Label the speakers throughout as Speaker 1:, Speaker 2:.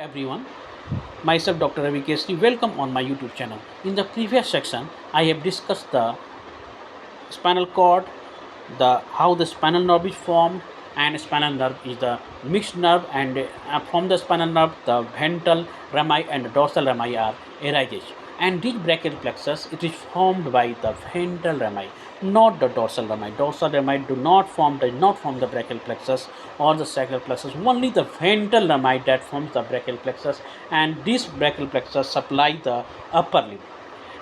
Speaker 1: everyone, myself Dr. Ravi Keshri. Welcome on my YouTube channel. In the previous section, I have discussed the spinal cord, the how the spinal nerve is formed, and spinal nerve is the mixed nerve, and from the spinal nerve the ventral rami and the dorsal rami are arises. And this brachial plexus, it is formed by the ventral rami, not the dorsal rami. Dorsal rami does not form the brachial plexus or the sacral plexus. Only the ventral rami that forms the brachial plexus, and this brachial plexus supply the upper limb.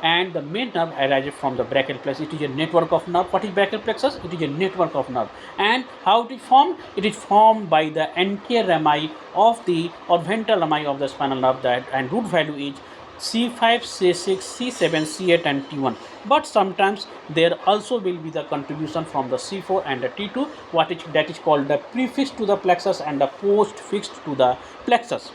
Speaker 1: And the main nerve arises from the brachial plexus. It is a network of nerve. What is brachial plexus? It is a network of nerve. And how it is formed? It is formed by the anterior rami of the or ventral rami of the spinal nerve, that and root value is C5, C6, C7, C8 and T1. But sometimes there also will be the contribution from the C4 and the T2, that is called the prefix to the plexus and the postfixed to the plexus.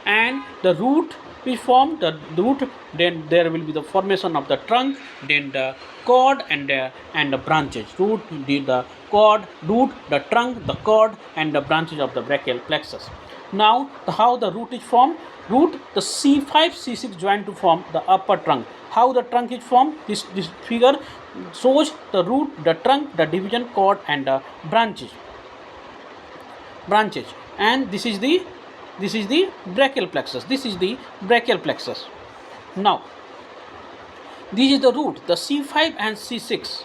Speaker 1: And the root is formed, the root, then there will be the formation of the trunk, then the cord and the branches. Root, the cord, root, the trunk, the cord and the branches of the brachial plexus. Now how the root is formed? Root, the C5, C6 join to form the upper trunk. How the trunk is formed? This figure shows the root, the trunk, the division, cord and the branches. And this is the brachial plexus. This is the brachial plexus. Now this is the root, the C5 and C6.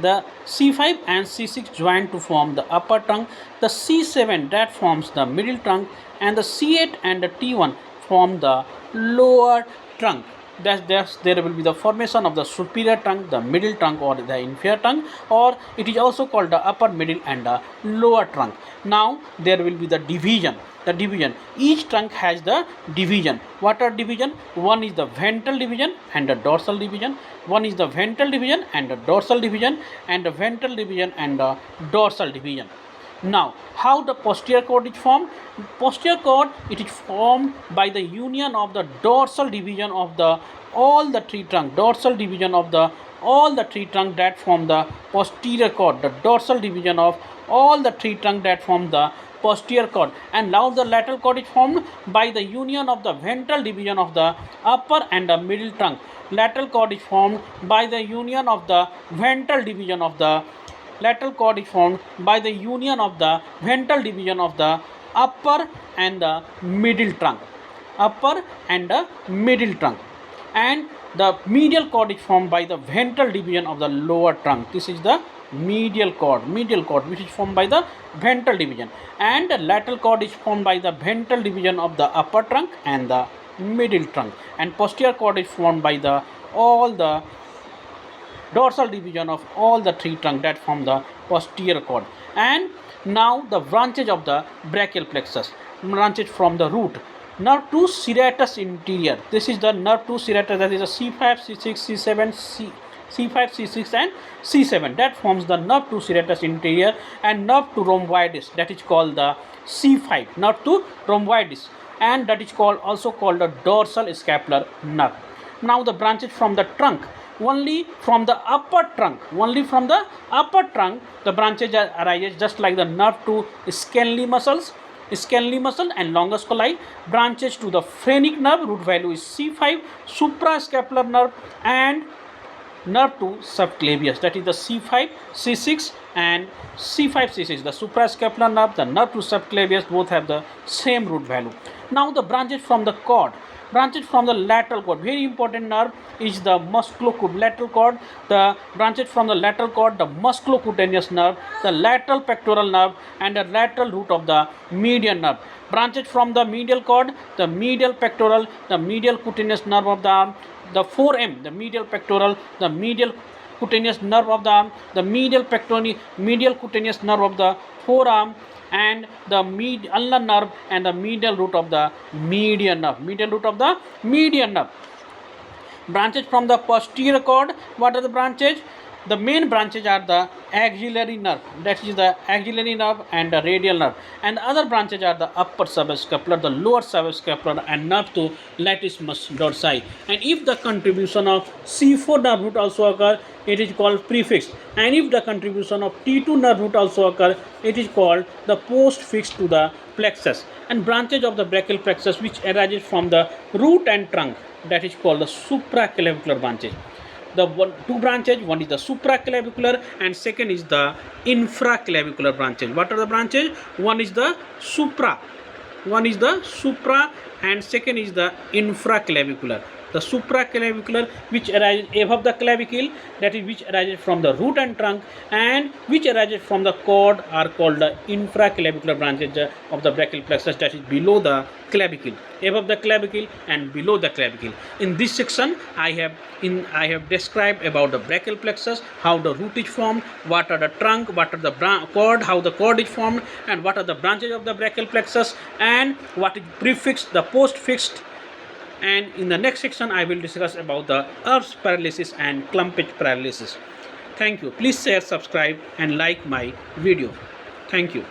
Speaker 1: The C5 and C6 join to form the upper trunk. The C7 that forms the middle trunk, and the C8 and the T1 form the lower trunk. There will be the formation of the superior trunk, the middle trunk or the inferior trunk, or it is also called the upper, middle and the lower trunk. Now there will be the division. Each trunk has the division. What are division? One is the ventral division and the dorsal division. One is the ventral division and the dorsal division, and the ventral division and the dorsal division. Now how the posterior cord is formed? Posterior cord, it is formed by the union of the dorsal division of the all the tree trunk. Dorsal division of the all the tree trunk that form the posterior cord. The dorsal division of all the tree trunk that form the posterior cord. And now the lateral cord is formed by the union of the ventral division of the upper and the middle trunk. Lateral cord is formed by the union of the ventral division of the lateral cord is formed by the union of the ventral division of the upper and the middle trunk. And the medial cord is formed by the ventral division of the lower trunk. This is the medial cord which is formed by the ventral division, and the lateral cord is formed by the ventral division of the upper trunk and the middle trunk, and posterior cord is formed by the all the dorsal division of all the tree trunk that form the posterior cord. And now the branches of the brachial plexus. Branches from the root. Nerve to serratus interior. This is the nerve to serratus, that is a C5, C6, C7, C5, C6 and C7 that forms the nerve to serratus interior, and nerve to rhomboides, that is called the C5, nerve to rhomboides, and that is also called the dorsal scapular nerve. Now the branches from the trunk. Only from the upper trunk, the branches arises, just like the nerve to scalene muscle and longus colli. Branches to the phrenic nerve, root value is C5, suprascapular nerve, and nerve to subclavius, that is the C5, C6 and C5, C6. The suprascapular nerve, the nerve to subclavius, both have the same root value. Now the branches from the cord. Branches from the lateral cord. Very important nerve is the lateral cord. The branches from the lateral cord, the musculocutaneous nerve, the lateral pectoral nerve, and the lateral root of the median nerve. Branches from the medial cord, the medial pectoral, the medial cutaneous nerve of the arm, the 4M, the medial pectoral, the medial cutaneous nerve of the arm, the medial cutaneous nerve of the forearm, and the ulnar nerve and the medial root of the median nerve. Branches from the posterior cord. What are the branches? The main branches are the axillary nerve, that is the axillary nerve and the radial nerve, and the other branches are the upper subscapular, the lower subscapular, and nerve to latissimus dorsi. And if the contribution of C4 nerve root also occur, it is called prefix. And if the contribution of T2 nerve root also occur, it is called the postfix to the plexus. And branches of the brachial plexus which arises from the root and trunk, that is called the supraclavicular branches. The two branches, one is the supraclavicular and second is the infraclavicular branches. What are the branches? One is the supra and second is the infraclavicular. The supraclavicular which arises above the clavicle, that is which arises from the root and trunk, and which arises from the cord are called the infraclavicular branches of the brachial plexus, that is below the clavicle, above the clavicle and below the clavicle. In this section I have described about the brachial plexus, how the root is formed, what are the trunk, what are the cord, how the cord is formed, and what are the branches of the brachial plexus, and what is prefix, the postfixed. And in the next section I will discuss about the Erb's paralysis and clumpage paralysis. Thank you. Please share, subscribe and like my video. Thank you.